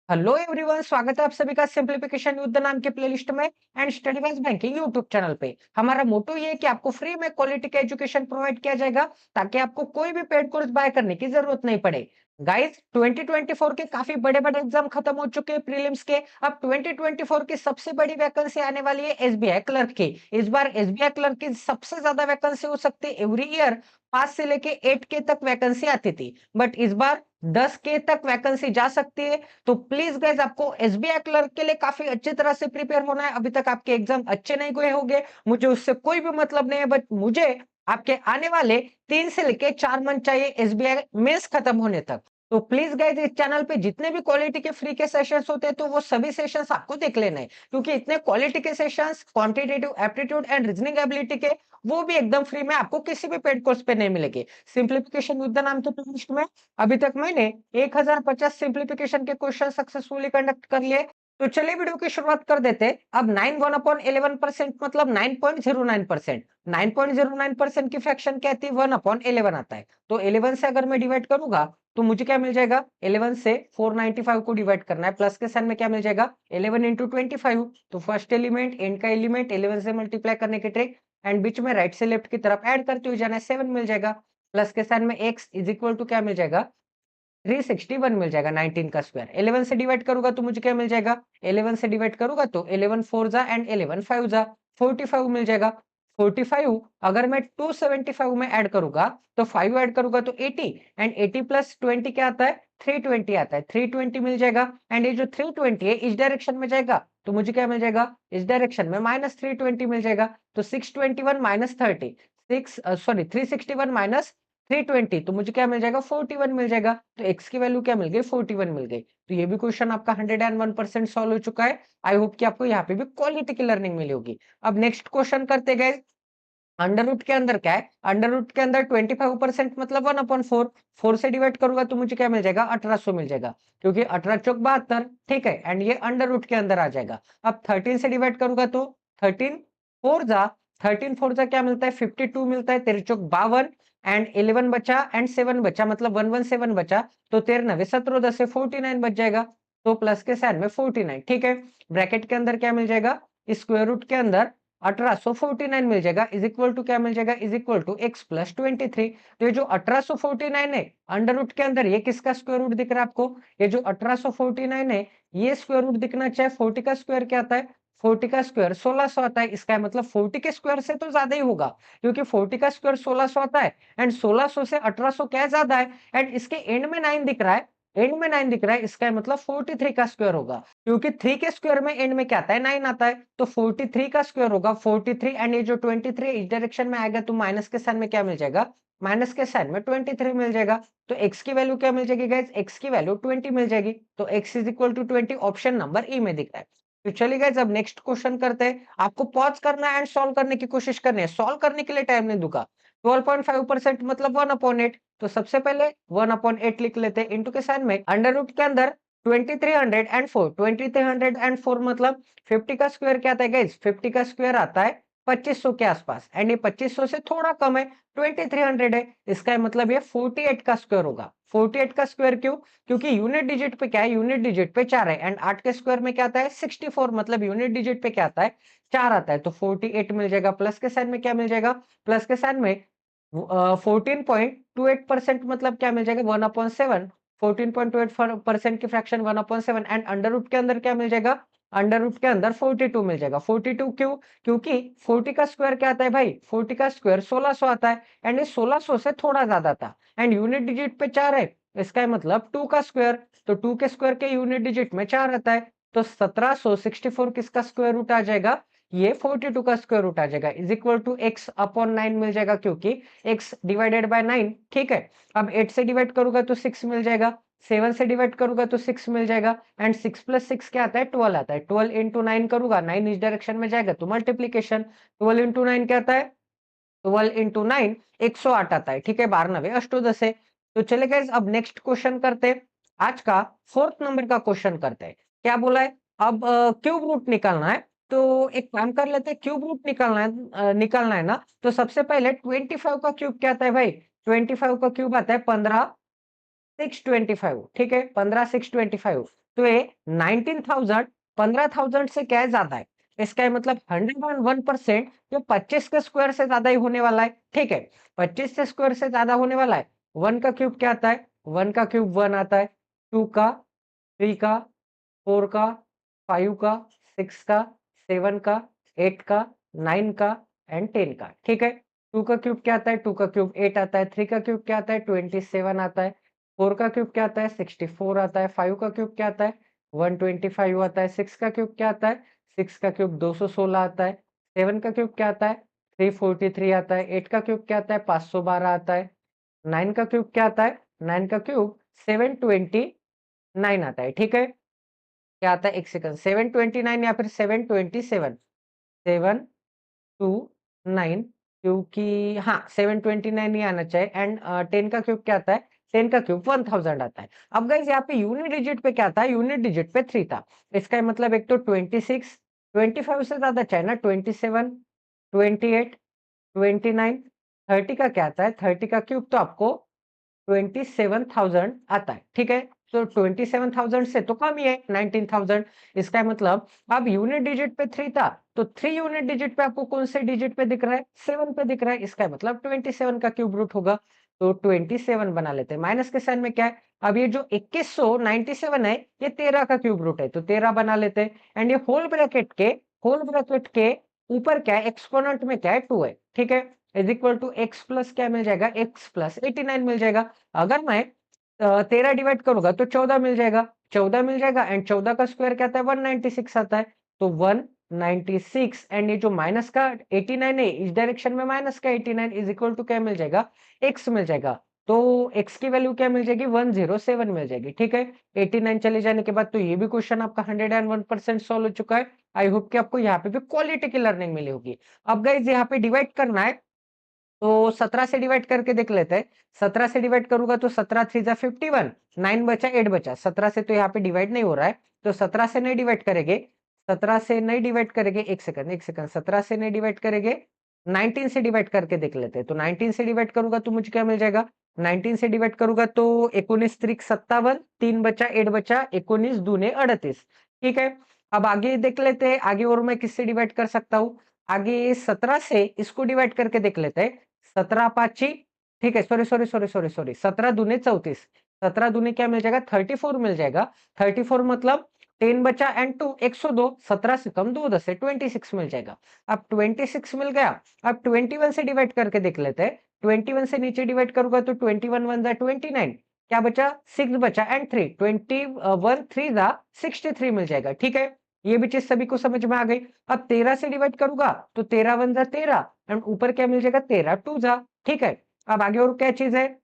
Hello everyone, स्वागत है आप सभी का सिंप्लीफिकेशन युद्ध नाम के प्लेलिस्ट में and study wise banking YouTube channel पे। हमारा मोटो ये है कि आपको फ्री में क्वालिटी का एजुकेशन प्रोवाइड किया जाएगा ताकि आपको कोई भी पेड कोर्स बाय करने की जरूरत नहीं पड़े। गाइस, 2024 के काफी बड़े बड़े एग्जाम खत्म हो चुके हैं प्रीलिम्स के। अब 2024 की सबसे बड़ी वैकेंसी आने वाली है एसबीआई क्लर्क की। इस बार एसबीआई क्लर्क की सबसे ज्यादा वैकेंसी हो सकती है। एवरी ईयर 5 से लेके 8K तक वैकेंसी आती थी, बट इस बार 10K तक वैकेंसी जा सकती है। तो प्लीज गाइज, आपको एसबीआई क्लर्क के लिए काफी अच्छी तरह से प्रिपेयर होना है। अभी तक आपके एग्जाम अच्छे नहीं गए होंगे, मुझे उससे कोई भी मतलब नहीं है, बट मुझे आपके आने वाले 3 से लेके 4 मंथ चाहिए एसबीआई मेंस खत्म होने तक। तो प्लीज गाइज, इस चैनल पे जितने भी क्वालिटी के फ्री के सेशंस होते हैं तो वो सभी सेशंस आपको देख लेने हैं, क्योंकि इतने क्वालिटी के sessions quantitative aptitude and reasoning ability के वो भी एकदम फ्री में आपको किसी भी पेड कोर्स पे नहीं मिलेगी। सिंप्लीफिकेशन विद द नाम के प्लेलिस्ट में अभी तक मैंने 1050 सिंप्लीफिकेशन के क्वेश्चन सक्सेसफुली कंडक्ट कर लिए। तो चलिए वीडियो की शुरुआत कर देते हैं। अब 9 1 अपॉन 11% मतलब 9.09%। 9.09% की फ्रैक्शन क्या आती है? 1 अपॉन 11 आता है। तो 11 से अगर मैं डिवाइड करूंगा तो मुझे क्या मिल जाएगा? 11 से 495 को डिवाइड करना है, प्लस के साइन में क्या मिल जाएगा? 11 इंटू 25। तो फर्स्ट एलिमेंट एंड का एलिमेंट 11 से मल्टीप्लाई करने की ट्रिक एंड बीच में राइट से लेफ्ट की तरफ ऐड करते हुए जाना है, 7 मिल जाएगा। प्लस के साइन में x इज इक्वल टू क्या मिल जाएगा? 361 मिल जाएगा 19 का स्क्वायर। 11 से डिवाइड करूंगा तो मुझे क्या मिल जाएगा? 11 से डिवाइड करूंगा तो 11 4 जा एंड 11 5 जा 45 मिल जाएगा। 45 अगर मैं 275 में ऐड करूंगा तो 5 ऐड करूंगा तो 80 एंड 80 प्लस 20 क्या आता है? 320 आता है। 320 मिल जाएगा एंड ये जो 320 है इस डायरेक्शन में जाएगा तो मुझे क्या मिल जाएगा? इस डायरेक्शन में माइनस 320 मिल जाएगा। तो 621 माइनस 30 361 माइनस 320 तो मुझे क्या मिल जाएगा? 41 मिल जाएगा। तो x की वैल्यू क्या मिल गई? 41 मिल गई। तो ये भी क्वेश्चन आपका 101% सॉल्व हो चुका है। आई होप कि आपको यहाँ पे भी क्वालिटी की लर्निंग मिली होगी। अब नेक्स्ट क्वेश्चन करते गए। अंडर रूट के अंदर क्या है? अंडर रूट के अंदर 25% मतलब 1/4। 4 से डिवाइड करूंगा तो मुझे क्या मिल जाएगा? 1800 मिल जाएगा, क्योंकि 18 चौक 72। ठीक है, एंड ये अंडर रूट के अंदर आ जाएगा। अब 13 से डिवाइड करूंगा तो 13 4 जा 13 4 जा क्या मिलता है? 52 मिलता है। 13 चौक 52 एंड 11 बचा एंड 7 बचा मतलब 117 बचा। तो 13 9 17 10 से 49 बच जाएगा। तो प्लस के साइड में 49। ठीक है, ब्रैकेट के अंदर क्या मिल जाएगा? स्क्वायर रूट के अंदर 1849 मिल जाएगा इज इक्वल टू क्या मिल जाएगा? Is equal to x plus 23। तो ये जो 1849 है अंडर रूट के अंदर ये किसका स्क्वायर रूट दिख रहा है आपको? ये जो 1849 है ये स्क्वायर रूट दिखना चाहिए। 40 का स्क्वायर क्या आता है? 40 का स्क्वायर 1600 आता है। इसका मतलब 40 के स्क्वायर से तो ज्यादा ही होगा, क्योंकि 40 का स्क्वायर 1600 आता है एंड 1600 से 1800 क्या ज्यादा है। एंड इसके एंड में 9 दिख रहा है, एंड में 9 दिख रहा है, इसका मतलब 43 का स्क्वायर होगा, क्योंकि 3 के स्क्वायर में एंड में क्या आता है? 9 आता है। तो 43 का स्क्वायर होगा 43 एंड ये जो 23 इस डायरेक्शन में आएगा तो माइनस के साइन में क्या मिल जाएगा? माइनस के साइन में 23 मिल जाएगा। तो x की वैल्यू क्या मिल जाएगी गाइस? x की वैल्यू 20 मिल जाएगी। तो x is equal to 20 option number E में दिख रहा है। तो चलिए गाइस, अब नेक्स्ट क्वेश्चन करते हैं। आपको पॉज करना है एंड सॉल्व करने की कोशिश करनी है। सॉल्व करने के लिए टाइम नहीं दूंगा। 12.5% मतलब 1/8। तो सबसे पहले 1/8 लिख लेते हैं इंटू के साइन में अंडर रूट के अंदर 2304। 2304 मतलब 50 का स्क्वायर क्या आता है गाइस? 50 का स्क्वायर आता है 2500 के आसपास एंड ये 2500 से थोड़ा कम है, 2300 है। इसका मतलब ये 48 का स्क्वायर होगा। 48 का स्क्वायर क्यों? क्योंकि यूनिट डिजिट पे क्या है? यूनिट डिजिट पे 4 है एंड 8 के स्क्वायर में क्या आता है? 64 मतलब यूनिट डिजिट पे क्या आता है? 4 आता है। तो 48 मिल जाएगा। प्लस के साइन में क्या मिल जाएगा? प्लस के साइन में 14.28% मतलब क्या मिल जाएगा? 1/7। 14.28% की फ्रैक्शन 1/7 एंड अंडर रूट के अंदर क्या मिल जाएगा? अंडर रूट के अंदर 42 मिल जाएगा। 42 क्यों? क्योंकि 40 का स्क्वायर क्या आता है भाई? 40 का स्क्वायर 1600 आता है एंड ये 1600 से थोड़ा ज्यादा था एंड यूनिट डिजिट पे 4 है। इसका मतलब 2 का स्क्वायर। तो 2 के स्क्वायर के यूनिट डिजिट में 4 आता है। तो 1764 किसका स्क्वायर रूट आ जाएगा? ये 42 का स्क्वायर रूट आ जाएगा is equal to x upon 9 मिल जाएगा, क्योंकि x डिवाइडेड बाय 9। ठीक है, अब 8 से डिवाइड करूंगा तो 6 मिल जाएगा। 7 से डिवाइड करूंगा तो 6 मिल जाएगा एंड 6 प्लस 6 क्या आता है? 12 आता है। 12 इंटू 9 करूंगा, 9 इस डायरेक्शन में जाएगा तो मल्टीप्लीकेशन। 12 इंटू 9 क्या आता है? 12 इंटू 9 108 आता है। ठीक है, 12 9 अष्टोदश है। तो चले गए, अब नेक्स्ट क्वेश्चन करते हैं। आज का 4th नंबर का क्वेश्चन करते हैं। क्या बोला है? अब क्यूब रूट निकालना है। तो एक काम कर लेते हैं, क्यूब रूट निकालना है ना। तो सबसे पहले 25 का क्यूब क्या आता है भाई? 25 का क्यूब आता है 15 625। ठीक है, 15 625। तो ये 19,000 15,000 से क्या है ज्यादा है। इसका ये मतलब 101% ये 25 के स्क्वायर से ज्यादा ही होने वाला है। ठीक है, 25 से स्क्वायर से ज्यादा होने वाला है। 1 का क्यूब क्या आता है? 1 का क्यूब 1 आता है। 2 का, 3 का, 4 का, 5 का, 6 का, 7 का, 8 का, 9 का एंड 10 का। ठीक है, 2 का क्यूब क्या आता है? 2 का क्यूब 8 आता है। 3 का क्यूब क्या आता है? 27 आता है। 4 का क्यूब क्या आता है? 64 आता है। 5 का क्यूब क्या आता है? 125 आता है। 6 का क्यूब क्या आता है? 6 का क्यूब 216 आता है। 7 का क्यूब क्या आता है? 343 आता है। 8 का क्यूब क्या आता है? 512 आता है। 9 का क्यूब क्या आता है? 9 का क्यूब 729 आता है। ठीक है, क्या आता है? एक सेकंड, 729 या फिर 727? 729, क्योंकि हाँ 729 ही आना चाहिए। एंड 10 का क्यूब क्या आता है? 10 का क्यूब 1000 आता है। अब गाइस यहाँ पे यूनिट डिजिट पे क्या था? यूनिट डिजिट पे 3 था। इसका मतलब एक तो 26, 25 से ज्यादा चाहिए ना, 27, 28, 29, 30 का क्या आता है? 30 का क्यूब तो आपको 27,000 आता है। ठीक है, तो 27,000 से तो कम ही है 19,000। इसका मतलब अब यूनिट डिजिट पे 3 था, तो 3 यूनिट डिजिट पे आपको कौन से डिजिट पे दिख रहा है? 7 पे दिख रहा है। इसका मतलब 27 का क्यूब रूट होगा, तो 27 बना लेते हैं। माइनस के साइन में क्या है? अब ये जो 2197 है, ये 13 का क्यूब रूट है, तो 13 बना लेते हैं। एंड ये होल ब्रैकेट के ऊपर क्या है? एक्सपोनेंट में क्या है? 2 है। ठीक है, is equal to x plus क्या मिल जाएगा? एक्स प्लस 89 मिल जाएगा। अगर मैं 13 डिवाइड करूंगा तो 14 मिल जाएगा। 14 मिल जाएगा एंड 14 का स्क्वायर क्या आता है? 196 आता है। तो 196 एंड ये जो माइनस का 89 है, इस डायरेक्शन में माइनस का 89 इज इक्वल टू क्या मिल जाएगा? एक्स मिल जाएगा। तो एक्स की वैल्यू क्या मिल जाएगी? 107 मिल जाएगी। ठीक है, 89 चले जाने के बाद तो ये भी क्वेश्चन आपका 101% सॉल्व हो चुका है। आई होप कि आपको यहाँ पे भी क्वालिटी की लर्निंग मिली होगी। अब गाइज यहाँ पे डिवाइड करना है, तो 17 से डिवाइड करके देख लेते हैं। 17 से डिवाइड करूंगा तो 17 3 जा 51, 9 बचा 8 बचा। 17 से तो यहाँ पे डिवाइड नहीं हो रहा है, तो 17 से नहीं डिवाइड करेंगे। 17 से नहीं डिवाइड करेंगे, एक सेकंड एक सेकंड, 17 से नहीं डिवाइड करेंगे, 19 से डिवाइड करके देख लेते हैं। तो 19 से डिवाइड करूंगा तो मुझे क्या मिल जाएगा? 19 से डिवाइड करूंगा तो 19 त्रिक 57, 3 बचा 8 बचा, 19 दूने 38। ठीक है, अब आगे देख लेते हैं, आगे और मैं किससे डिवाइड कर सकता हूँ? आगे 17 से इसको डिवाइड करके देख लेते हैं। 17 पाची, ठीक है, सॉरी 17 दूने 34, 17 दूने क्या मिल जाएगा? 34 मिल जाएगा। 34 मतलब 10 बचा एंड 2 102, 17 से कम 2 10 है, 26 मिल जाएगा। अब 26 मिल गया। अब 21 से डिवाइड करके देख लेते हैं। 21 से नीचे डिवाइड करूंगा तो 21 1 जा 29, क्या बचा? 6 बचा एंड 3, 21 3 जा 63 मिल जाएगा। ठीक है, ये भी चीज सभी को समझ में आ गई। अब 13 से डिवाइड करूंगा तो 13 1 जा 13 एंड ऊपर क्या मिल जाएगा? 13 2 जा। ठीक है, अब आगे और क्या चीज है?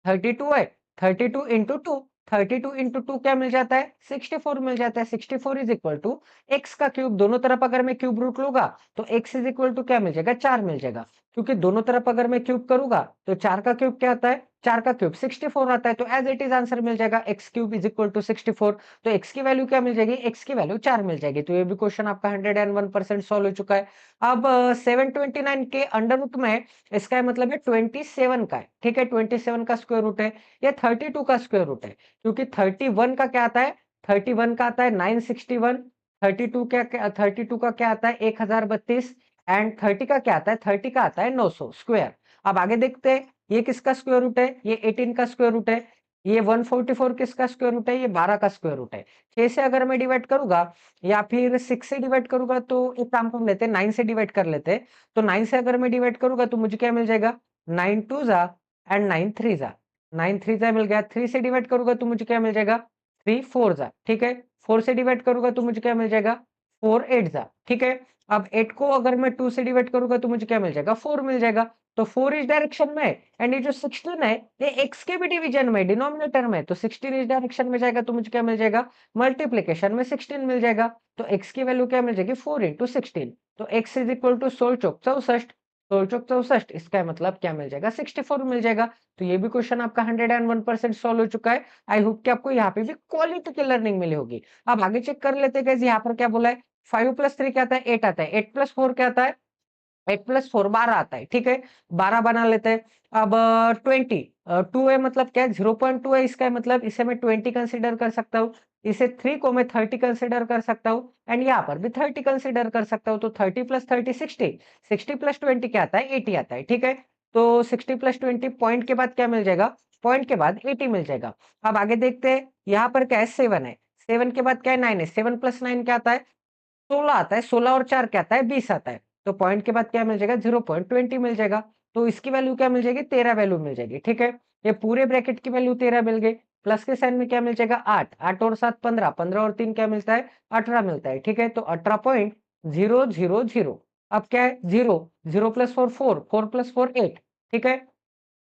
32 है। 32 इंटू 2, 32 इंटू 2 क्या मिल जाता है? 64 मिल जाता है। 64 इज इक्वल टू एक्स का क्यूब। दोनों तरफ अगर मैं क्यूब रूट लूंगा तो एक्स इज इक्वल टू क्या मिल जाएगा? 4 मिल जाएगा। क्योंकि दोनों तरफ अगर मैं क्यूब करूंगा तो 4 का क्यूब क्या आता है? 4 का क्यूब 64 आता है। तो एज इट इज आंसर मिल जाएगा x cube is equal to 64। तो एक्स की वैल्यू क्या मिल जाएगी? एक्स की वैल्यू 4 मिल जाएगी। तो ये भी क्वेश्चन आपका 101% सॉल्व हो चुका है। अब 729 के अंडर रूट में इसका मतलब है 27 का है। ठीक है, 27 का स्क्वायर रूट है, या 32 का स्क्वायर रूट है। क्योंकि 31 का क्या आता है? 31 का आता है 961, 32 क्या 32 का क्या आता है? 1032 एंड 30 का क्या आता है? 30 का आता है 900 स्क्वायर। अब आगे देखते हैं, ये किसका स्क्वायर रूट है? ये 18 का स्क्वायर रूट है। ये 144 किसका स्क्वायर रूट है? ये 12 का स्क्वायर रूट है। 6 से अगर मैं डिवाइड करूंगा या फिर 6 से डिवाइड करूंगा तो एक काम कर लेते हैं, 9 से डिवाइड कर लेते हैं। तो 9 से अगर मैं डिवाइड करूंगा तो मुझे क्या मिल जाएगा? 9 2 जा एंड 9 3 जा, 9 3 जा मिल गया। 3 से डिवाइड करूंगा तो मुझे क्या मिल जाएगा? 3 4 जा। ठीक है, 4 से डिवाइड करूंगा तो मुझे क्या मिल जाएगा? 4 8 जा। ठीक है, अब 8 को अगर मैं 2 से डिवाइड करूंगा तो मुझे क्या मिल जाएगा? 4 मिल जाएगा। तो 4 इस डायरेक्शन में एंड ये जो 16 है ये एक्स के भी डिवीजन में, डिनोमिनेटर में, तो 16 इस डायरेक्शन में जाएगा तो मुझे क्या मिल जाएगा? मल्टीप्लीकेशन में 16 मिल जाएगा। तो x की वैल्यू क्या मिल जाएगी? 4 इंटू 16। तो x इज इक्वल टू 16 चौक 64, 16 चौक 64, इसका मतलब क्या मिल जाएगा? 64 मिल जाएगा। तो ये भी क्वेश्चन आपका 101% सॉल्व हो चुका है। आई होप कि आपको यहाँ पे भी क्वालिटी की लर्निंग मिली होगी। अब आगे चेक कर लेते हैं गाइस, यहाँ पर क्या बोला है? 5 प्लस 3 क्या आता है? 8 आता है। 8 प्लस 4 क्या आता है? 8 प्लस 4 12 आता है। ठीक है, 12 बना लेते हैं। अब 20 2 है मतलब क्या है? 0.2 है, इसका मतलब इसे मैं 20 कंसिडर कर सकता हूँ। इसे 3 को मैं 30 कंसिडर कर सकता हूँ एंड यहाँ पर भी 30 कंसिडर कर सकता हूँ। तो 30 प्लस 30 60, 60 प्लस 20 क्या आता है? 80 आता है, ठीक है। तो 60 प्लस 20 पॉइंट के बाद क्या मिल जाएगा? पॉइंट के बाद 80 मिल जाएगा। अब आगे देखते हैं, यहाँ पर क्या है? 7 है, 7 के बाद क्या है? 9 है, 7 प्लस 9 क्या आता है? 16 आता है, 16 और 4 क्या आता है? 20 आता है। तो पॉइंट के बाद क्या मिल जाएगा? 0.20 मिल जाएगा। तो इसकी वैल्यू क्या मिल जाएगी? 13 वैल्यू मिल जाएगी, ठीक है। ये पूरे ब्रैकेट की वैल्यू 13 मिल गई। प्लस के साइन में क्या मिल जाएगा? 8, 8 और 7 15, 15 और 3 क्या मिलता है? 18 मिलता है, ठीक है। तो 18.000। अब क्या है? 0, 0 प्लस 4 4, 4 प्लस 4 8, ठीक है।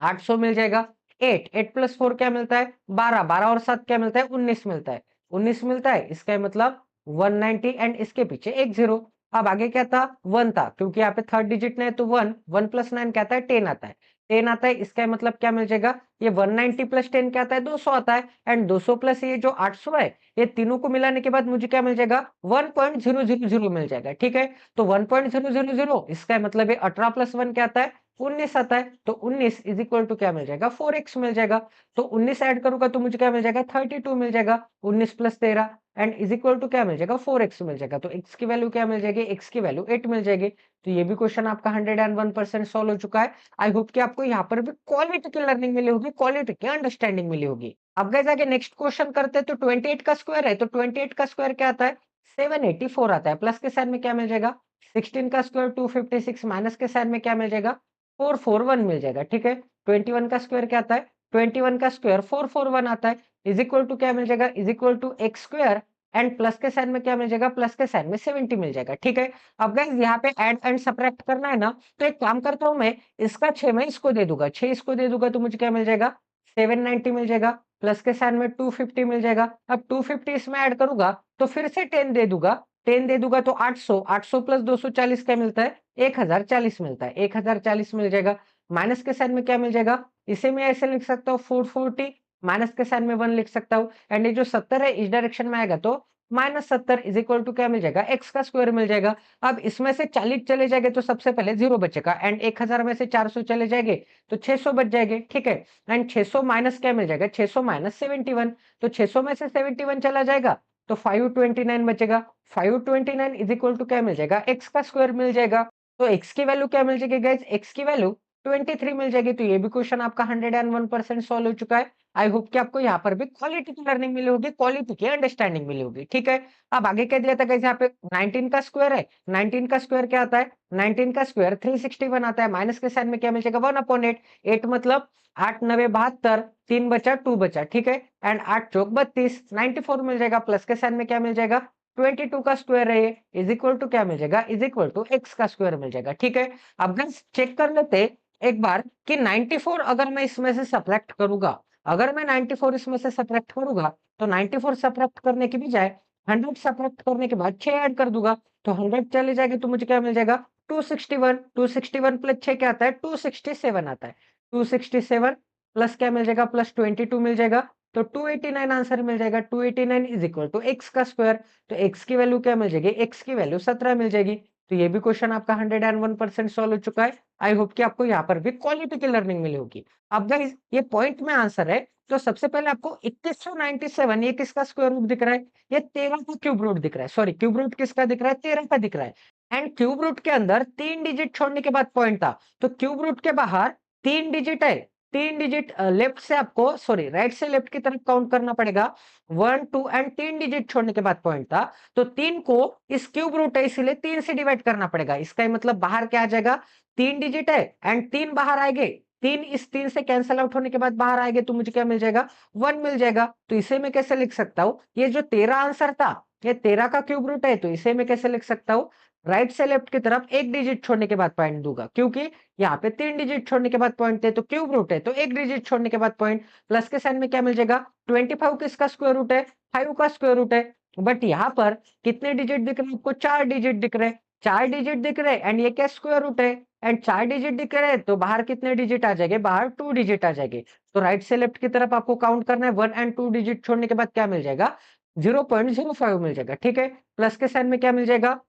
800 मिल जाएगा। 8, 8 प्लस 4 क्या मिलता है? 12, 12 और 7 क्या मिलता है? 19 मिलता है। 19 मिलता है, इसका मतलब 190 एंड इसके पीछे एक 0। अब आगे क्या था? 1 था, क्योंकि यहाँ पे थर्ड डिजिट नहीं है तो 1, 1 प्लस 9 क्या आता है? 10 आता है। 10 आता है, इसका मतलब क्या मिल जाएगा? ये 190 प्लस 10 क्या आता है? 200 आता है एंड 200 प्लस ये जो 800 है, ये तीनों को मिलाने के बाद मुझे क्या मिल जाएगा? 1.000 मिल जाएगा, ठीक है। तो 1.000, इसका मतलब ये 18 प्लस 1 क्या आता है? 19 आता है। तो 19 इज इक्वल टू क्या मिल जाएगा? 4x मिल जाएगा। तो 19 ऐड करूंगा तो मुझे क्या मिल जाएगा? 32 मिल जाएगा। 19 plus 13 and is equal to क्या मिल जाएगा? 4x मिल जाएगा। तो x की वैल्यू क्या मिल जाएगी? x की वैल्यू 8 मिल जाएगी। तो ये भी क्वेश्चन आपका 101% सॉल्व हो चुका है। आई होप कि आपको यहाँ पर भी क्वालिटी की लर्निंग मिली होगी, क्वालिटी की अंडरस्टैंडिंग मिली होगी। अब गाइस आगे नेक्स्ट क्वेश्चन करते हैं। तो 28 का स्क्वायर है, तो 28 का स्क्वायर क्या आता है? 784 आता है। प्लस के साइन में क्या मिल जाएगा? 16 का स्क्वायर 256, माइनस के साइन में क्या मिल जाएगा? 441 मिल जाएगा, ठीक है। 21 का स्क्वायर क्या आता है? 21 का स्क्वायर 441 आता है। इज इक्वल टू क्या मिल जाएगा? Is equal to x square and plus के साइन में क्या मिल जाएगा? प्लस के साइन में 70 मिल जाएगा, ठीक है। अब गाइस यहाँ पे ऐड एंड सब्ट्रैक्ट करना है ना, तो एक काम करता हूं मैं, इसका 6 मैं इसको दे दूंगा, 6 इसको दे दूंगा तो मुझे क्या मिल जाएगा? 790 मिल जाएगा। प्लस के साइन में 250 मिल जाएगा। अब 250 इसमें ऐड करूंगा तो फिर से 10 दे दूंगा, 10 दे दूंगा तो 800, 800 प्लस 240 क्या मिलता है? 1040 मिलता है। 1040 मिल जाएगा। माइनस के साइन में क्या मिल जाएगा? इसे मैं ऐसे लिख सकता हूँ 440, माइनस के साइन में 1 लिख सकता हूँ एंड ये जो 70 है इस डायरेक्शन में आएगा तो -70 इज इक्वल टू क्या मिल जाएगा? एक्स का स्क्वायर मिल जाएगा। अब इसमें से 40 चले जाएंगे तो सबसे पहले 0 बचेगा एंड 1000 में से 400 चले जाएंगे तो 600 बच जाएंगे, ठीक है। एंड 600 माइनस क्या मिल जाएगा? 600 माइनस 71, तो 600 में से 71 चला जाएगा तो 529 बचेगा। 529 इज इक्वल टू क्या मिल जाएगा? एक्स का स्क्वायर मिल जाएगा। तो एक्स की वैल्यू क्या मिल जाएगी गाइस? एक्स की वैल्यू 23 मिल जाएगी। तो ये भी क्वेश्चन आपका 101% सॉल्व हो चुका है। आई होप कि आपको यहाँ पर भी क्वालिटी की लर्निंग मिली होगी, क्वालिटी की अंडरस्टैंडिंग मिली होगी, ठीक है। अब आगे क्या दिया था गाइस? यहाँ पे 19 का स्क्वायर है। 19 का स्क्वायर क्या आता है? 19 का स्क्वायर 361 आता है। माइनस के साइन में क्या मिल जाएगा? 1/8। 8 मतलब 8 9 72, 3 बचा 2 बचा, ठीक है। एंड 8 चौक 32, 94 मिल जाएगा। प्लस के साइन में क्या मिल जाएगा? 22 का स्क्वायर है ये, इज इक्वल टू क्या मिल जाएगा? इज इक्वल टू एक्स का स्क्वायर मिल जाएगा, ठीक है। अब गाइस चेक कर लेते एक बार कि 94 अगर मैं इसमें से सब्ट्रैक्ट करूंगा, अगर मैं 94 इसमें से सब्ट्रैक्ट करूंगा तो 94 सब्ट्रैक्ट करने की बजाय 100 सब्ट्रैक्ट करने के बाद 6 ऐड कर दूंगा तो 100 चले जाएंगे तो मुझे क्या मिल जाएगा? 261, 261 प्लस 6 क्या आता है? 267 आता है। 267 प्लस क्या मिल जाएगा? प्लस 22 मिल जाएगा। तो 289 आंसर मिल जाएगा। 289 इज इक्वल टू एक्स का स्क्वायर। तो एक्स की वैल्यू क्या मिल जाएगी? एक्स की वैल्यू 17 मिल जाएगी। तो ये भी क्वेश्चन आपका 101% सॉल्व हो चुका है। आई होप कि आपको यहाँ पर भी क्वालिटी की लर्निंग मिली होगी। अब गाइस ये पॉइंट में आंसर है, तो सबसे पहले आपको 2197 ये किसका स्क्वायर रूट दिख रहा है? ये 13 का क्यूब रूट दिख रहा है। सॉरी, क्यूब रूट किसका दिख रहा है? 13 का दिख रहा है। एंड क्यूब रूट के अंदर 3 डिजिट छोड़ने के बाद पॉइंट था, तो क्यूब रूट के बाहर 3 डिजिट है। 3 डिजिट लेफ्ट से आपको, सॉरी राइट से लेफ्ट की तरफ काउंट करना पड़ेगा। 1 2 एंड 3 डिजिट छोड़ने के बाद पॉइंट था, तो 3 को इस क्यूब रूट है इसीलिए 3 से डिवाइड करना पड़ेगा। इसका मतलब बाहर क्या आ जाएगा? 3 डिजिट है एंड 3 बाहर आएंगे, 3 इस 3 से कैंसिल आउट होने के बाद बाहर आएंगे तो मुझे क्या मिल जाएगा? 1 मिल जाएगा। तो इसे मैं कैसे लिख सकता हूँ? ये जो 13 आंसर था, ये 13 का क्यूब रूट है, तो इसे मैं कैसे लिख सकता हूँ? राइट से लेफ्ट की तरफ एक डिजिट छोड़ने के बाद पॉइंट दूंगा, क्योंकि यहाँ पे 3 डिजिट छोड़ने के बाद पॉइंट थे तो क्यूब रूट है, तो एक डिजिट छोड़ने के बाद पॉइंट। प्लस के साइन में क्या मिल जाएगा? 25 किसका स्क्वायर रूट है? 5 का स्क्वायर रूट है। बट यहाँ पर कितने डिजिट दिख रहे हैं आपको? 4 डिजिट दिख रहे हैं। 4 डिजिट दिख रहे हैं एंड ये क्या स्क्वायर रूट है? एंड 4 डिजिट दिख रहे हैं तो बाहर कितने डिजिट आ जाएंगे? बाहर 2 डिजिट आ जाएंगे। तो राइट से लेफ्ट की तरफ आपको काउंट करना है। 1 एंड 2 डिजिट छोड़ने के बाद क्या मिल जाएगा? 0.05 मिल जाएगा, ठीक है। प्लस के साइन में क्या मिल जाएगा?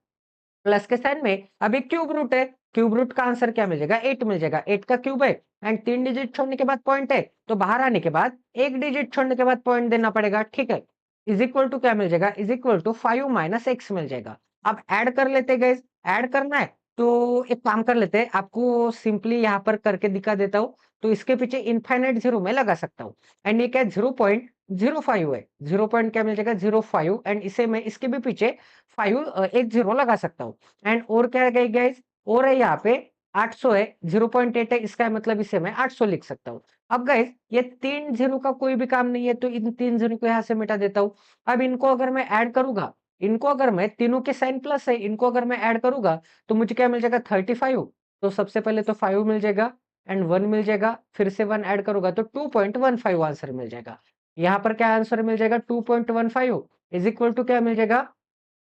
प्लस के साइन में अभी क्यूब रूट है, क्यूब रूट का आंसर क्या मिल जाएगा? 8 मिल जाएगा। 8 का क्यूब है एंड 3 डिजिट छोड़ने के बाद पॉइंट है, तो बाहर आने के बाद एक डिजिट छोड़ने के बाद पॉइंट देना पड़ेगा, ठीक है। इज इक्वल टू क्या मिल जाएगा, is equal to 5 minus x मिल जाएगा। अब ऐड कर लेते गाइस, ऐड करना है तो एक काम कर लेते हैं, आपको सिंपली यहाँ पर करके दिखा देता हूँ। तो इसके पीछे इनफाइनाइट जीरो में लगा सकता हूँ, एंड ये क्या 0.05 है, 0 पॉइंट क्या मिल जाएगा 0.5, एंड इसे मैं इसके भी पीछे 5 एक जीरो लगा सकता हूँ। एंड और क्या है गाइस, और है यहाँ पे 800 है, 0.8 है, इसका मतलब इसे मैं 800 लिख सकता हूँ। अब गाइस ये 3 जीरो का कोई भी काम नहीं है, तो इन 3 जीरो को यहाँ से मिटा देता हूँ। अब इनको अगर मैं ऐड करूंगा, इनको अगर मैं तीनों के साइन प्लस है, इनको अगर मैं ऐड करूंगा तो मुझे क्या मिल जाएगा 35। तो सबसे पहले तो 5 मिल जाएगा एंड 1 मिल जाएगा, फिर से 1 ऐड करूंगा तो 2.15 आंसर मिल जाएगा। यहाँ पर क्या आंसर मिल जाएगा 2.15 इज इक्वल टू क्या मिल जाएगा,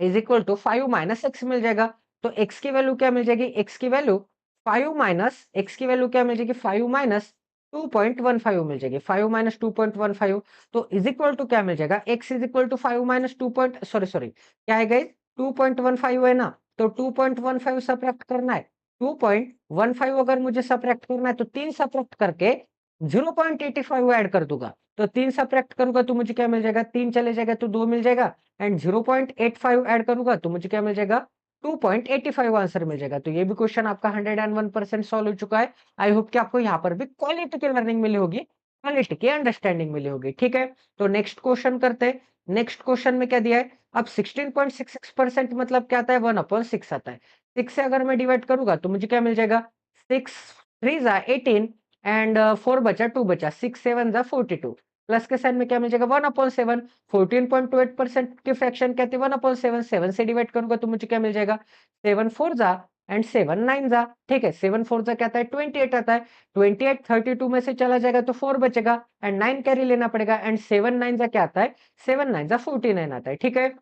is equal to 5 minus x मिल जाएगा। तो एक्स की वैल्यू क्या मिल जाएगी, एक्स की वैल्यू 5 माइनस एक्स की वैल्यू क्या मिल जाएगी 5 माइनस 2.15 मिल जाएगी, 5 माइनस 2.15। तो इज इक्वल टू क्या मिल जाएगा, x is equal to 5 minus 2 point sorry sorry क्या है गाइस 2.15 है ना, तो 2.15 सब्ट्रैक्ट करना है। 2.15 अगर मुझे सब्ट्रैक्ट करना है तो 3 सब्ट्रैक्ट करके 0.85 ऐड कर दूंगा। तो 3 सब्ट्रैक्ट करूंगा तो मुझे क्या मिल जाएगा, 3 चले जाएगा तो 2 मिल जाएगा, एंड 0.85 ऐड करूंगा तो मुझे क्या मिल जाएगा 2.85 आंसर मिल जाएगा। तो ये भी क्वेश्चन आपका 101% सॉल्व हो चुका है। आई होप कि आपको यहाँ पर भी क्वालिटी की लर्निंग मिली होगी, क्वालिटी की अंडरस्टैंडिंग मिली होगी। ठीक है, तो नेक्स्ट क्वेश्चन करते हैं। नेक्स्ट क्वेश्चन में क्या दिया है, अब 16.66% मतलब क्या आता है 1/6 आता है। 6 से अगर मैं डिवाइड करूंगा तो मुझे क्या मिल जाएगा 6 3 जा 18 एंड 4 बचा 2 बचा 6 7 जा 42, प्लस के साइन में क्या मिल जाएगा 1/7। 14.28% की फ्रैक्शन कहते हैं 1/7, 7 से डिवाइड करूंगा तो मुझे क्या मिल जाएगा 7 4 जा एंड 7 9 जा। ठीक है, 7 4 जा क्या आता है 28 आता है, 28 32 में से चला जाएगा तो 4 बचेगा एंड 9 कैरी लेना पड़ेगा, एंड 7 9 जा क्या आता है 7 9 जा 49 आता है। ठीक है,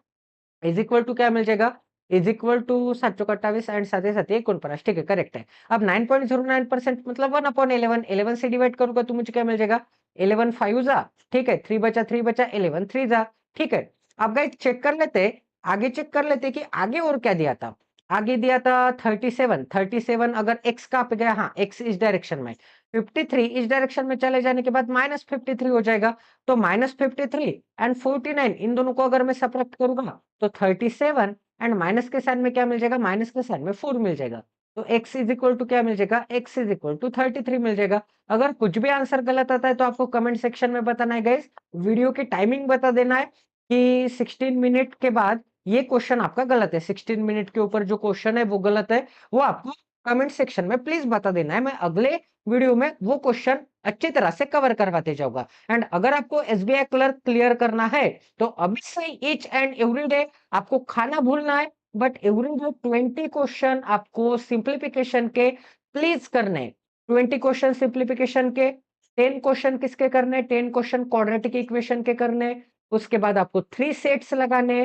इज इक्वल टू क्या मिल जाएगा, इज इक्वल टू 7 एंड साथ ही साथ 49। ठीक है, करेक्ट है। अब 9.09% मतलब 1/11, 11 से डिवाइड करूंगा तो मुझे क्या मिल जाएगा 11 5 जा। ठीक है, 3 बचा 3 बचा 11 3 जा। ठीक है, अब गाइस चेक कर लेते, आगे चेक कर लेते कि आगे और क्या दिया था। आगे दिया था 37, 37 अगर एक्स का पे गया, हाँ एक्स इस डायरेक्शन में, 53 इस डायरेक्शन में चले जाने के बाद -53 हो जाएगा। तो -53 एंड 49 इन दोनों को अगर मैं सब्ट्रैक्ट करूंगा तो 37 एंड माइनस के साइन में क्या मिल जाएगा, माइनस के साइन में 4 मिल जाएगा। तो x इज इक्वल टू क्या मिल जाएगा, x इज इक्वल टू 33 मिल जाएगा। अगर कुछ भी आंसर गलत आता है तो आपको कमेंट सेक्शन में बताना है गाइस, वीडियो की टाइमिंग बता देना है कि 16 मिनट के बाद ये क्वेश्चन आपका गलत है, 16 मिनट के ऊपर जो क्वेश्चन है वो गलत है, वो आपको कमेंट सेक्शन में प्लीज बता देना है। मैं अगले वीडियो में वो क्वेश्चन अच्छी तरह से कवर करवाते जाऊंगा। एंड अगर आपको एसबीआई क्लर्क क्लियर करना है तो अभी से ईच एंड एवरी डे आपको खाना भूलना है, बट एवरी डे 20 क्वेश्चन आपको सिंप्लीफिकेशन के प्लीज करने, 20 क्वेश्चन सिंप्लीफिकेशन के, 10 क्वेश्चन किसके करने, 10 क्वेश्चन क्वाड्रेटिक इक्वेशन के करने। उसके बाद आपको 3 सेट्स लगाने,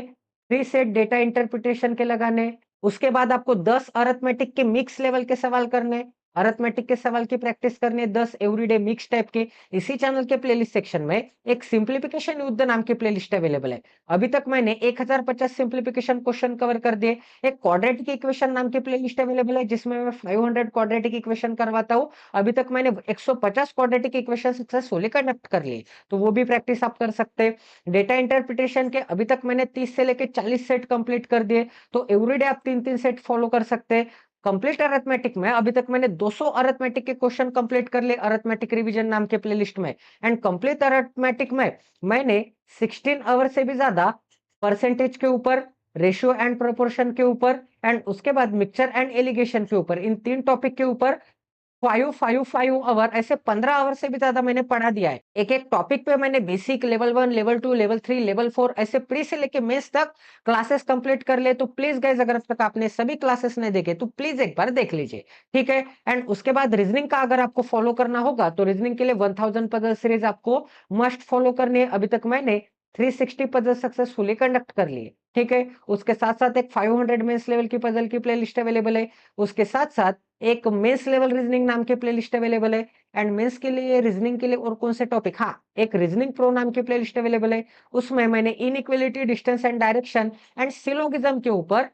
3 सेट डेटा इंटरप्रिटेशन के लगाने। उसके बाद आपको 10 अरिथमेटिक के मिक्स लेवल के सवाल करने, अरिथमेटिक के सवाल की प्रैक्टिस करनी है 10 एवरीडे मिक्स टाइप के। इसी चैनल के प्लेलिस्ट सेक्शन में एक सिंप्लीफिकेशन युद्ध नाम की प्लेलिस्ट अवेलेबल है। अभी तक मैंने 1050 सिंप्लीफिकेशन क्वेश्चन कवर कर दिए। एक क्वाड्रेटिक इक्वेशन नाम की प्लेलिस्ट अवेलेबल है जिसमें मैं 500 क्वाड्रेटिक इक्वेशन करवाता हूँ। अभी तक मैंने 150 क्वाड्रेटिक इक्वेशन सक्सेसफुली कंडक्ट कर लिए, तो वो भी प्रैक्टिस आप कर सकते हैं। डेटा इंटरप्रिटेशन के अभी तक मैंने 30 से लेकर 40 सेट कंप्लीट कर दिए, तो एवरीडे आप 3-3 सेट फॉलो कर सकते हैं। कंप्लीट अरिथमेटिक में अभी तक मैंने 200 अरिथमेटिक के क्वेश्चन कंप्लीट कर लिए अरिथमेटिक रिवीजन नाम के प्लेलिस्ट में। एंड कंप्लीट अरिथमेटिक में मैंने 16 आवर से भी ज्यादा परसेंटेज के ऊपर, रेशियो एंड प्रोपोर्शन के ऊपर, एंड उसके बाद मिक्सचर एंड एलिगेशन के ऊपर, इन 3 टॉपिक के ऊपर 5 आवर, ऐसे 15 आवर से भी ज्यादा मैंने पढ़ा दिया है। एक एक टॉपिक पे मैंने basic, level 1, level 2, level 3, level 4 ऐसे प्री से लेके मेंस तक क्लासेस कंप्लीट कर ले। तो प्लीज गाइस अगर अब तक आपने सभी क्लासेस नहीं देखे तो प्लीज एक बार देख लीजिए। ठीक है, एंड उसके बाद रीजनिंग का अगर आपको फॉलो करना होगा तो रीजनिंग के लिए 1000 पजल सीरीज आपको मस्ट फॉलो करनी है। अभी तक मैंने 360 पजल सक्सेसफुली कंडक्ट कर लिए। ठीक है, उसके साथ साथ एक 500 मेंस लेवल की पजल की प्लेलिस्ट अवेलेबल है। उसके साथ साथ एक मेंस लेवल रीजनिंग नाम की प्लेलिस्ट अवेलेबल है। एंड मेंस के लिए, रीजनिंग के लिए और कौन से टॉपिक, हाँ एक रीजनिंग प्रो नाम की प्लेलिस्ट अवेलेबल है। उसमें मैंने inequality, distance and direction and syllogism के ऊपर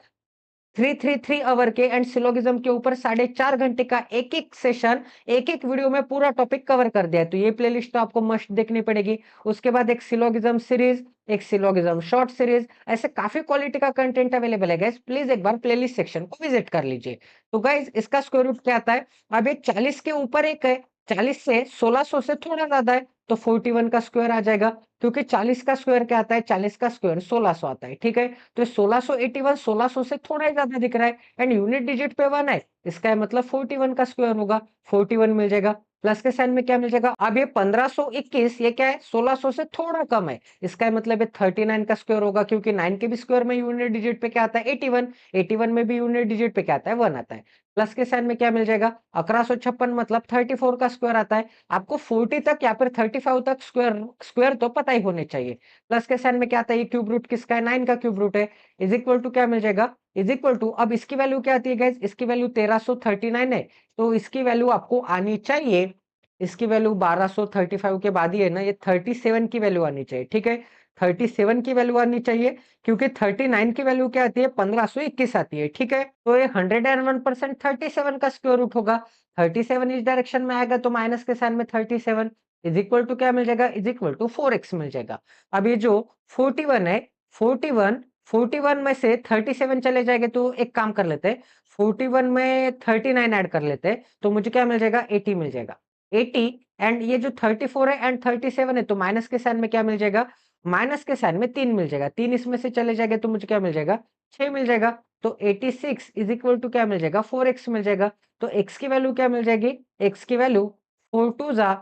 333 आवर के एंड सिलोगिज्म के ऊपर 4.5 घंटे का एक-एक सेशन, एक-एक वीडियो में पूरा टॉपिक कवर कर दिया है। तो ये प्लेलिस्ट तो आपको मस्ट देखनी पड़ेगी। उसके बाद एक सिलोगिज्म सीरीज, एक सिलोगिज्म शॉर्ट सीरीज, ऐसे काफ़ी क्वालिटी का कंटेंट अवेलेबल है गाइस। प्लीज़ एक बार प्लेलिस्ट सेक्शन को विज़िट कर लीजिए। तो गाइस इसका स्क्वायर रूट क्या आता है? अब ये 40 के ऊपर एक है, 40 से 1600 से थोड़ा ज़्यादा है, तो 41 का स्क्वायर आ जाएगा। क्योंकि 40 का स्क्वायर क्या आता है? 40 का स्क्वायर 1600 आता है, ठीक है? तो 1681 1600 से थोड़ा ही ज़्यादा दिख रहा है एंड यूनिट डिजिट पे 1 है, इसका मतलब 41 का स्क्वायर होगा, 41 मिल जाएगा। प्लस के साइन में क्या मिल जाएगा? अब ये 1521 ये क्या है? 1600 से थोड़ा कम है, इसका मतलब ये 39 का स्क्वायर होगा क्योंकि 9 के भी स्क्वायर में यूनिट डिजिट पे क्या आता है? 81, 81 में भी यूनिट डिजिट पे क्या आता है? 1 आता है। प्लस के साइन में क्या मिल जाएगा? 1156 मतलब 34 का स्क्वायर आता है। आपको 40 तक या फिर 35 तक स्क्वायर स्क्वायर तो पता ही होने चाहिए। प्लस के साइन में क्या आता है? ये क्यूब रूट किसका है? 9 का क्यूब रूट है। इज इक्वल टू क्या मिल जाएगा? इज इक्वल टू अब इसकी वैल्यू क्या आती है गाइस? इसकी वैल्यू 1339 है, तो इसकी वैल्यू आपको आनी चाहिए, इसकी वैल्यू 1235 के बाद ही है ना, ये 37 की वैल्यू आनी चाहिए, ठीक है? 37 की वैल्यू आनी चाहिए क्योंकि 39 की वैल्यू क्या आती है? 1521 आती है, ठीक है? तो ये 101% 37 का स्क्वायर रूट होगा। 37 इस डायरेक्शन में आएगा तो माइनस के साइन में 37 इज इक्वल टू क्या मिल जाएगा? इज इक्वल टू 4x मिल जाएगा। अब ये जो 41 है, 41 में से 37 चले जाएंगे तो एक काम कर लेते हैं, 41 में 39 ऐड कर लेते हैं, तो मुझे क्या मिल जाएगा? 80 मिल जाएगा। 80 एंड ये जो 34 है एंड 37 है, तो माइनस के साइन में क्या मिल जाएगा? माइनस के साइन में 3 मिल जाएगा। 3 इसमें से चले जाएंगे तो मुझे क्या मिल जाएगा? 6 मिल जाएगा। तो 86 इज इक्वल टू क्या मिल जाएगा? 4x मिल जाएगा। तो x की वैल्यू क्या मिल जाएगी? x की वैल्यू 4 2 जा,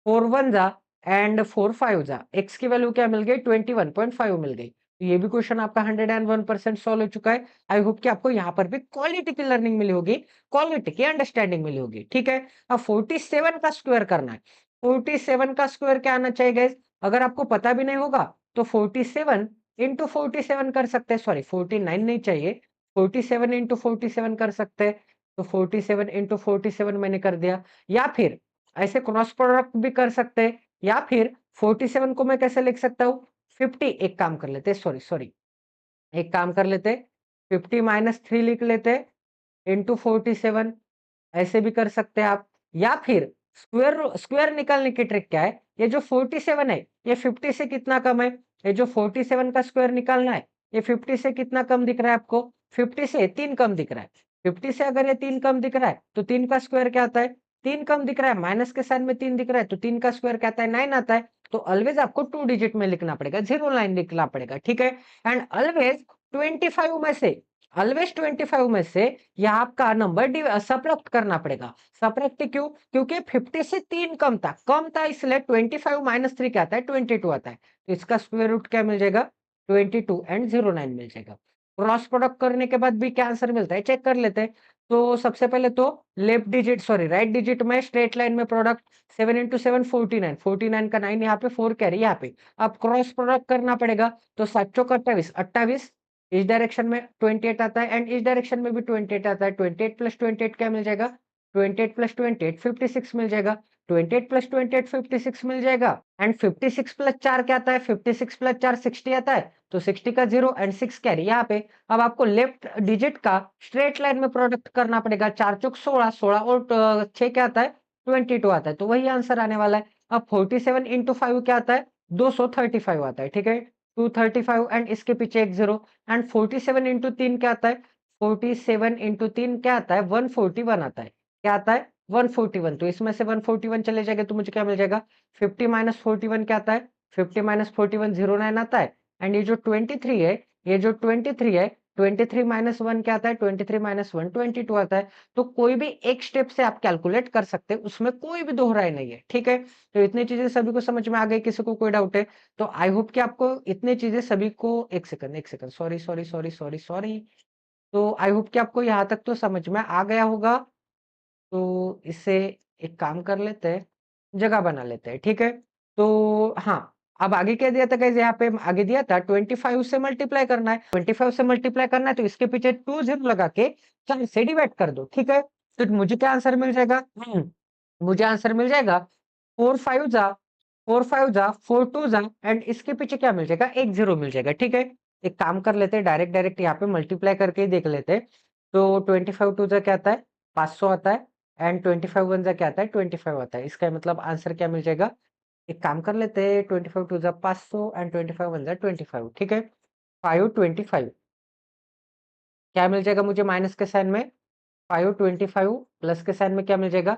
4 1 जा एंड 4 5 जा। x की वैल्यू क्या मिल गई? 21.5 मिल गई। तो ये भी क्वेश्चन आपका 101% सॉल्व हो चुका है। आई होप कि आपको यहाँ पर भी क्वालिटी की लर्निंग मिली होगी, क्वालिटी की अंडरस्टैंडिंग मिली होगी, ठीक है? अब 47 का स्क्वायर करना है। 47 का स्क्वायर क्या आना चाहिए गाइस? अगर आपको पता भी नहीं होगा तो 47 इंटू 47 कर सकते हैं, सॉरी 49 नहीं चाहिए, 47 इंटू 47 कर सकते हैं। तो 47 इंटू 47 मैंने कर दिया, या फिर ऐसे क्रॉस प्रोडक्ट भी कर सकते हैं, या फिर 47 को मैं कैसे लिख सकता हूँ? 50 एक काम कर लेते हैं, सॉरी सॉरी एक काम कर लेते हैं, 50 माइनस 3 लिख लेते हैं इंटू 47, ऐसे भी कर सकते हैं आप। या फिर स्क्वायर स्क्वायर निकालने की ट्रिक क्या है? ये जो 47 है, ये 50 से कितना कम है? ये जो 47 का स्क्वायर निकालना है, ये 50 से कितना कम दिख रहा है आपको? 50 से 3 कम दिख रहा है। 50 से अगर ये 3 कम दिख रहा है, तो 3 का स्क्वायर क्या आता है? 3 कम दिख रहा है, माइनस के साइन में 3 दिख रहा है, तो 3 का स्क्वायर क्या आता है? 9 आता है। तो ऑलवेज आपको 2 डिजिट में लिखना पड़ेगा, 0 लाइन लिखना पड़ेगा, ठीक है? एंड ऑलवेज 25 में से ऑलवेज 25 में से यह आपका नंबर सबट्रैक्ट करना पड़ेगा। सबट्रैक्ट क्यों? क्योंकि 50 से 3 कम था इसलिए 25 माइनस 3 क्या आता है? 22 आता है। तो इसका स्क्वायर रूट क्या मिल जाएगा? 22 एंड 09 मिल जाएगा। क्रॉस प्रोडक्ट करने के बाद भी क्या आंसर मिलता है? चेक कर लेते हैं। तो सबसे पहले तो राइट डिजिट में स्ट्रेट लाइन में प्रोडक्ट 7 इंटू 7 49, 49 का 9 यहाँ पे 4 कैरी यहाँ पे। अब क्रॉस प्रोडक्ट करना पड़ेगा, तो 7 चौक 28, 28 इस डायरेक्शन में 28 आता है एंड इस डायरेक्शन में भी 28 आता है। 28 प्लस 28 क्या मिल जाएगा? 28 प्लस 28 56 मिल जाएगा। 28 प्लस 28 56 मिल जाएगा एंड 56 प्लस 4 क्या आता है? 56 प्लस 4 60 आता है। तो 60 का 0 एंड 6 कैरी यहाँ पे। अब आपको लेफ्ट डिजिट का स्ट्रेट लाइन में प्रोडक्ट करना पड़ेगा। 4 चौक 16, 16 और 6 क्या आता है? 22 आता है। तो वही आंसर आने वाला है। अब 47 इंटू 5 क्या आता है? 235 आता है, ठीक है? 235 एंड इसके पीछे एक 0 एंड 47 इंटू 3 क्या आता है? 47 इंटू 3 क्या आता है? 141 आता है। क्या आता है? 141। तो इसमें से 141 चले जाएंगे तो मुझे क्या मिल जाएगा? 50 माइनस 41 क्या आता है? 50 माइनस 41 09 आता है एंड ये जो 23 है, ये जो 23 है, 23 माइनस 1 क्या आता है? 23 माइनस 1 22 आता है। तो कोई भी एक स्टेप से आप कैलकुलेट कर सकते हैं, उसमें कोई भी दोहराई नहीं है, ठीक है? तो इतनी चीजें सभी को समझ में आ गई, किसी को कोई डाउट है? तो आई होप कि आपको इतनी चीजें सभी को एक सेकंड सॉरी तो आई होप कि आपको यहाँ तक तो समझ में आ गया होगा। तो इससे एक काम कर लेते हैं, जगह बना लेते हैं, ठीक है? तो हाँ, अब आगे क्या दिया था गाइस? यहाँ पे आगे दिया था 25 से मल्टीप्लाई करना है। 25 से मल्टीप्लाई करना है तो इसके पीछे 2 0 लगा के 4 से डिवाइड कर दो, ठीक है? तो मुझे क्या आंसर मिल जाएगा? मुझे आंसर मिल जाएगा 4 5 जा, 4 5 जा, 4 2 जा एंड इसके पीछे क्या मिल जाएगा? एक 0 मिल जाएगा, ठीक है? एक काम कर लेते हैं, डायरेक्ट डायरेक्ट यहाँ पे मल्टीप्लाई करके ही देख लेते हैं। तो 25 टू जा क्या आता है 500 आता है एंड 25 वन जा क्या आता है 25 आता है। इसका मतलब आंसर क्या मिल जाएगा, एक काम कर लेते हैं 25 टू जा 500 एंड 25 वन जा 25, ठीक है। 525 क्या मिल जाएगा मुझे माइनस के साइन में, 525 प्लस के साइन में क्या मिल जाएगा,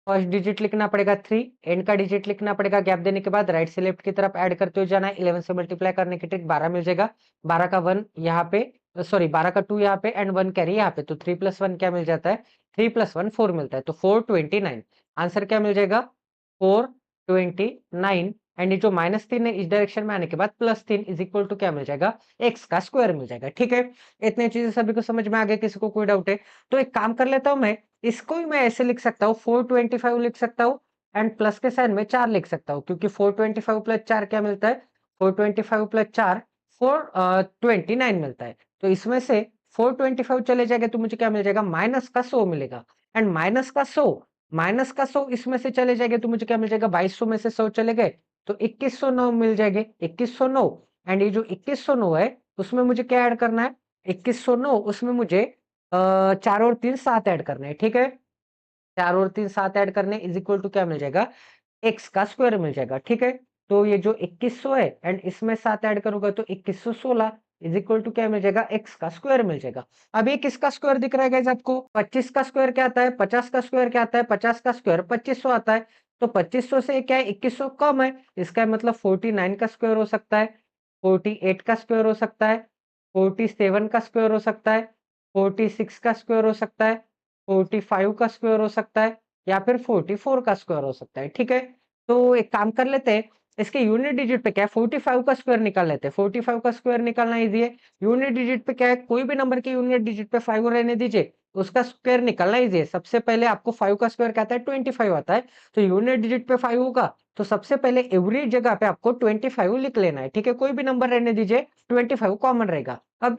फर्स्ट डिजिट लिखना पड़ेगा 3, एंड का डिजिट लिखना पड़ेगा, गैप देने के बाद राइट से लेफ्ट की तरफ ऐड करते हुए जाना है। 11 से मल्टीप्लाई करने की ट्रिक 12 मिल जाएगा, 12 का 1 यहाँ पे, सॉरी 12 का 2 यहाँ पे एंड 1 कैरी यहाँ पे, तो 3 प्लस 1 क्या मिल जाता है, 3 प्लस 1 4 मिलता है, तो 429 आंसर क्या मिल जाएगा 429। एंड ये जो -3 है इस डायरेक्शन में आने के बाद +3 इज इक्वल टू क्या मिल जाएगा, एक्स का स्क्वायर मिल जाएगा, ठीक है। इतनी चीजें सभी को समझ में आ गया, किसी को कोई डाउट है तो एक काम कर लेता हूं मैं, इसको ही मैं ऐसे लिख सकता हूँ 425 लिख सकता हूँ एंड प्लस के साइन में 4 लिख सकता हूँ, क्योंकि 425 प्लस 4 क्या मिलता है, 425 प्लस 4 429 मिलता है। तो इसमें से 425 चले जाएगा तो मुझे क्या मिल जाएगा, माइनस का 100 मिलेगा एंड माइनस का 100 इसमें से चले जाएंगे तो मुझे क्या मिल जाएगा, 2200 में से 100 चले गए तो 2109 मिल जाएंगे, 2109। एंड ये जो 2109 है उसमें मुझे क्या ऐड करना है, 2109 उसमें मुझे 4 और 3 7 ऐड करने हैं, ठीक है। 4 और 3 7 ऐड करने इज इक्वल टू क्या मिल जाएगा, एक्स का स्क्वायर मिल जाएगा, ठीक है। तो ये जो 2100 है एंड इसमें 7 ऐड करूंगा तो 2116 इज इक्वल टू क्या मिल जाएगा, एक्स का स्क्वायर मिल जाएगा। अब ये किसका स्क्वायर दिख रहा है गाइस आपको, 25 का स्क्वायर क्या आता है, 50 का स्क्वायर क्या आता है, 50 का स्क्वायर 2500 आता है। तो 2500 से क्या है 2100 कम है, इसका मतलब 49 का स्क्वायर हो सकता है, 48 का स्क्वायर हो सकता है, 47 का स्क्वायर हो सकता है, 46 का स्क्वायर हो सकता है, 45 का स्क्वायर हो सकता है या फिर 44 का स्क्वायर हो सकता है, ठीक है। तो एक काम कर लेते हैं, इसके यूनिट डिजिट पे क्या है 45 का स्क्वायर निकाल लेते हैं, 45 का स्क्वायर निकालना इजी है। यूनिट डिजिट पे क्या है, कोई भी नंबर के यूनिट डिजिट पे 5 रहने दीजिए, उसका स्क्वायर निकालना इजी है। सबसे पहले आपको 5 का स्क्वायर क्या आता है 25 आता है, तो यूनिट डिजिट पे 5 होगा तो सबसे पहले एवरी जगह पे आपको 25 लिख लेना है, ठीक है। कोई भी नंबर रहने दीजिए, 25 कॉमन रहेगा। अब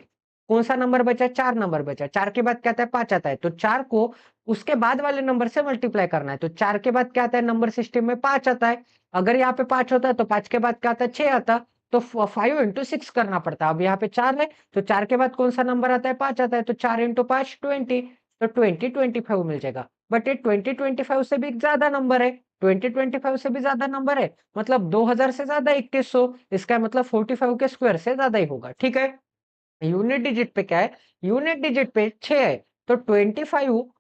कौन सा नंबर बचा, 4 नंबर बचा, 4 के बाद क्या आता है 5 आता है, तो 4 को उसके बाद वाले नंबर से मल्टीप्लाई करना है, तो 4 के बाद क्या आता है नंबर सिस्टम में 5 आता है। अगर यहाँ पे 5 होता है तो 5 के बाद क्या आता है 6 आता, तो 5 इंटू 6 करना पड़ता है। अब यहाँ पे 4 है तो 4 के बाद कौन सा नंबर आता है 5 आता है, तो 4 इंटू 5 20, तो 25 मिल जाएगा। बट ये 25 से भी ज्यादा नंबर है, 25 से भी ज्यादा नंबर है, मतलब 2000 से ज्यादा 2100, इसका मतलब 45 के स्क्वायर से ज्यादा ही होगा, ठीक है। यूनिट डिजिट पे क्या है, यूनिट डिजिट पे 6 है, तो 25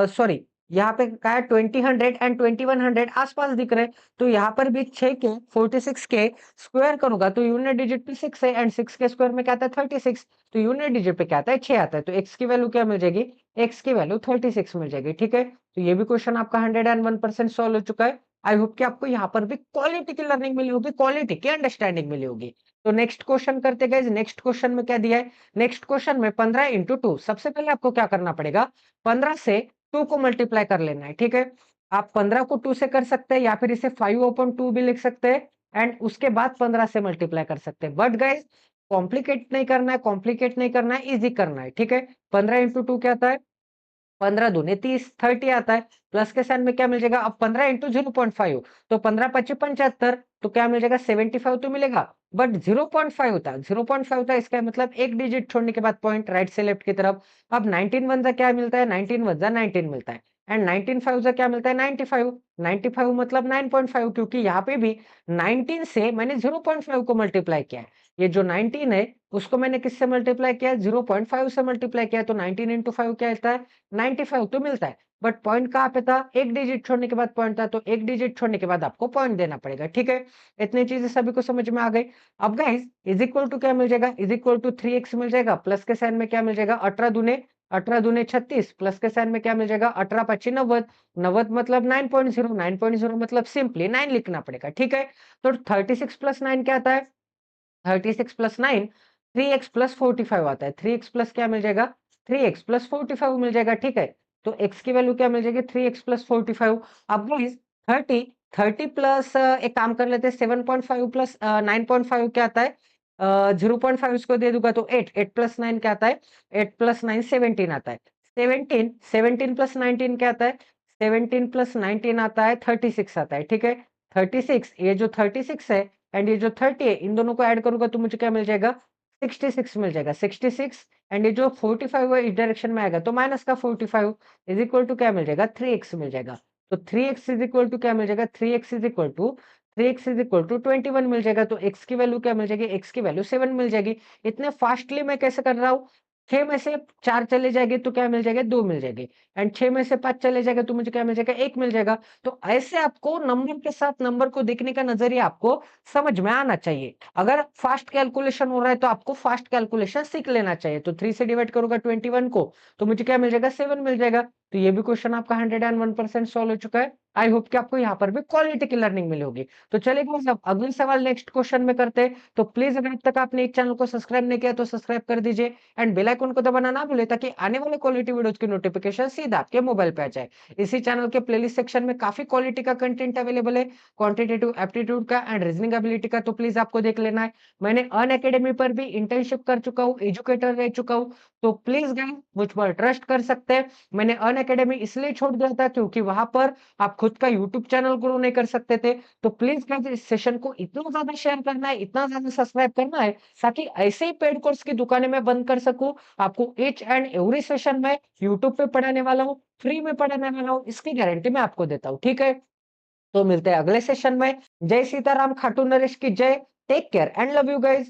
सॉरी यहाँ पे क्या है 20 100 एंड 2100 आसपास दिख रहे हैं, तो यहाँ पर भी 6 के 46 के स्क्वायर करूंगा तो यूनिट डिजिट पे 6 है एंड 6 के स्क्वायर में क्या आता है 36, तो यूनिट डिजिट पे क्या आता है 6 आता है, तो x की वैल्यू क्या मिल जाएगी, x की वैल्यू 36 मिल जाएगी, ठीक है। तो ये भी क्वेश्चन आपका 101% सॉल्व हो चुका है। आई होप कि आपको यहाँ पर भी क्वालिटी की लर्निंग मिली होगी, क्वालिटी की अंडरस्टैंडिंग मिली होगी। तो नेक्स्ट क्वेश्चन करते गए, नेक्स्ट क्वेश्चन में क्या दिया है, नेक्स्ट क्वेश्चन में 15 इंटू 2, सबसे पहले आपको क्या करना पड़ेगा, 15 से 2 को मल्टीप्लाई कर लेना है, ठीक है। आप 15 को 2 से कर सकते हैं या फिर इसे 5/2 भी लिख सकते हैं एंड उसके बाद 15 से मल्टीप्लाई कर सकते हैं, बट गाइस कॉम्प्लिकेट नहीं करना है, कॉम्प्लिकेट नहीं करना है, इजी करना है, ठीक है। 15 इंटू 2 क्या आता है, 15 दूनी 30 30 आता है, प्लस के साइन में क्या मिल जाएगा, अब 15 इंटू 0.5 तो 15 पच्चीस 75, तो क्या मिल जाएगा 75 तो मिलेगा, बट 0.5 होता है, 0.5 होता है, इसका मतलब एक डिजिट छोड़ने के बाद पॉइंट राइट से लेफ्ट की तरफ। अब 19 वन जा क्या मिलता है, 19 वन जा 19 मिलता है एंड 19 फाइव जा क्या मिलता है 95, 95 मतलब 9.5, क्योंकि यहाँ पे भी 19 से मैंने 0.5 को मल्टीप्लाई किया है, ये जो 19 है उसको मैंने किससे मल्टीप्लाई किया, 0.5 से मल्टीप्लाई किया, तो 19 इंटू 5 क्या आता है 95 तो मिलता है, बट पॉइंट कहाँ पे था, एक डिजिट छोड़ने के बाद पॉइंट था, तो एक डिजिट छोड़ने के बाद आपको पॉइंट देना पड़ेगा, ठीक है। इतनी चीजें सभी को समझ में आ गई। अब गाइस इज इक्वल टू क्या मिल जाएगा, इज इक्वल टू 3x मिल जाएगा, प्लस के साइन में क्या मिल जाएगा 18 दूने 36, प्लस के साइन में क्या मिल जाएगा 18 पच्ची 90, 90 मतलब 9.0, 9.0 मतलब सिंपली 9 लिखना पड़ेगा, ठीक है। तो 36 प्लस 9 क्या आता है, 36 प्लस 9 3x प्लस 45 आता है, 3x प्लस क्या मिल जाएगा 3x प्लस 45 मिल जाएगा, ठीक है। तो x की वैल्यू क्या मिल जाएगी 3x प्लस 45। अब गाइस 30 30 प्लस एक काम कर लेते हैं 7.5 प्लस 9.5 क्या आता है 0.5 इसको दे दूंगा तो 8, 8 प्लस 9 क्या आता है 8 प्लस 9 17 आता है, 17 17 प्लस 19 क्या आता है 17 प्लस 19 आता है 36 आता है, ठीक है। 36 ये जो 36 है एंड ये जो 30 है इन दोनों को ऐड करूंगा तो मुझे क्या मिल जाएगा 66 मिल जाएगा, 66 एंड ये जो 45 है इस डायरेक्शन में आएगा तो माइनस का 45 इज इक्वल टू क्या मिल जाएगा 3x मिल जाएगा। तो 3x इज इक्वल टू क्या मिल जाएगा 3x इज इक्वल टू 21 मिल जाएगा। तो x की वैल्यू क्या मिल जाएगी, x की वैल्यू 7 मिल जाएगी। इतने फास्टली मैं कैसे कर रहा हूँ, 6 में से 4 चले जाएंगे तो क्या मिल जाएगा 2 मिल जाएगी एंड 6 में से 5 चले जाएगा तो मुझे क्या मिल जाएगा 1 मिल जाएगा। तो ऐसे आपको नंबर के साथ नंबर को देखने का नजरिया आपको समझ में आना चाहिए। अगर फास्ट कैलकुलेशन हो रहा है तो आपको फास्ट कैलकुलेशन सीख लेना चाहिए। तो 3 से डिवाइड करूंगा 21 को तो मुझे क्या मिल जाएगा 7 मिल जाएगा। तो ये भी क्वेश्चन आपका 101% सॉल्व हो चुका है। आई होप कि आपको यहाँ पर भी क्वालिटी की लर्निंग मिली होगी। तो चलिए guys, अब अगले सवाल नेक्स्ट क्वेश्चन में करते हैं। तो प्लीज अगर अब तक आपने इस चैनल को सब्सक्राइब नहीं किया तो सब्सक्राइब कर दीजिए एंड बेल आइकन को दबाना ना भूले ताकि आने वाले क्वालिटी वीडियोस की नोटिफिकेशन सीधा आपके मोबाइल पे आ जाए। इसी चैनल के प्लेलिस्ट सेक्शन में काफी क्वालिटी का कंटेंट अवेलेबल है, क्वांटिटेटिव एप्टीट्यूड का एंड रीजनिंग एबिलिटी का, तो प्लीज आपको देख लेना है। मैंने अन अकेडमी पर भी इंटर्नशिप कर चुका हूँ, एजुकेटर रह चुका हूँ, तो प्लीज गाइस मुझ पर ट्रस्ट कर सकते हैं। मैंने अन अकेडमी इसलिए छोड़ दिया था क्योंकि वहां पर आप खुद का यूट्यूब चैनल ग्रो नहीं कर सकते थे। तो प्लीज गाइस इस सेशन को इतना ज्यादा शेयर करना है, इतना ज्यादा सब्सक्राइब करना है ताकि ऐसे ही पेड कोर्स की दुकानें मैं बंद कर सकूं। आपको ईच एंड एवरी सेशन में यूट्यूब पे पढ़ाने वाला हूँ, फ्री में पढ़ाने वाला हूँ, इसकी गारंटी मैं आपको देता हूँ। ठीक है, तो मिलते हैं अगले सेशन में। जय सीताराम, खाटू नरेश की जय। Take care and love you guys.